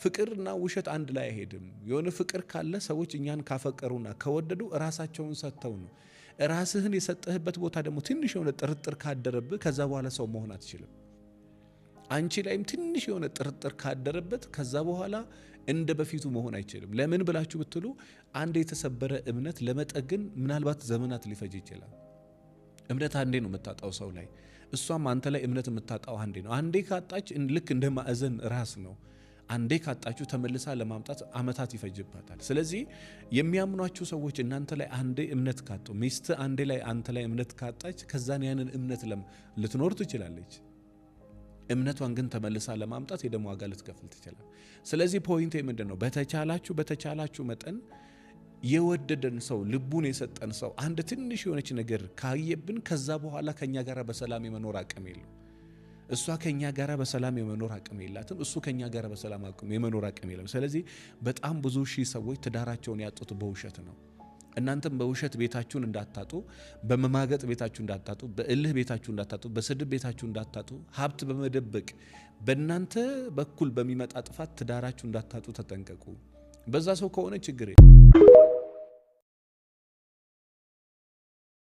ፍቅርና ውሸት አንድ ላይ አይሄድም። የሆነ ፍቅር ካለ ሰዎች እኛን ካፈቀሩና ከወደዱ ራሳቸውን ሰጥተው ነው። ራስህን የሰጠህበት ቦታ ደግሞ ትንሽ የሆነ ጥርጥር ካደረብህ ከዛ በኋላ ሰው መሆን አትችልም። አንቺ ላይም ትንሽ የሆነ ጥርጥር ካደረበት ከዛ በኋላ እንደ በፊቱ መሆን አይችልም። ለምን ብላችሁ ብትሉ አንድ የተሰበረ እምነት ለመጠገን ምናልባት ዘመናት ሊፈጅ ይችላል። እምነት አንዴ ነው የምታጣው ሰው ላይ፣ እሷም አንተ ላይ እምነት የምታጣው አንዴ ነው። አንዴ ካጣች ልክ እንደ ማዕዘን ራስ ነው። አንዴ ካጣችሁ ተመልሳ ለማምጣት አመታት ይፈጅባታል። ስለዚህ የሚያምኗችሁ ሰዎች እናንተ ላይ አንዴ እምነት ካጡ፣ ሚስት አንዴ ላይ አንተ ላይ እምነት ካጣች ከዛን ያንን እምነት ልትኖር ትችላለች። እምነቷን ግን ተመልሳ ለማምጣት የደም ዋጋ ልትከፍል ትችላል። ስለዚህ ፖይንቴ ምንድነው? በተቻላችሁ መጠን የወደደን ሰው ልቡን የሰጠን ሰው አንድ ትንሽ የሆነች ነገር ካየብን ከዛ በኋላ ከኛ ጋር በሰላም የመኖር አቅም የለው። እሷ ከኛ ጋር በሰላም የመኖር አቅም የላትም፣ እሱ ከኛ ጋር በሰላም የመኖር አቅም የለም። ስለዚህ በጣም ብዙ ሺህ ሰዎች ትዳራቸውን ያጡት በውሸት ነው። እናንተም በውሸት ቤታችሁን እንዳታጡ፣ በመማገጥ ቤታችሁ እንዳታጡ፣ በእልህ ቤታችሁ እንዳታጡ፣ በስድብ ቤታችሁ እንዳታጡ፣ ሀብት በመደበቅ በእናንተ በኩል በሚመጣ ጥፋት ትዳራችሁ እንዳታጡ ተጠንቀቁ። በዛ ሰው ከሆነ ችግር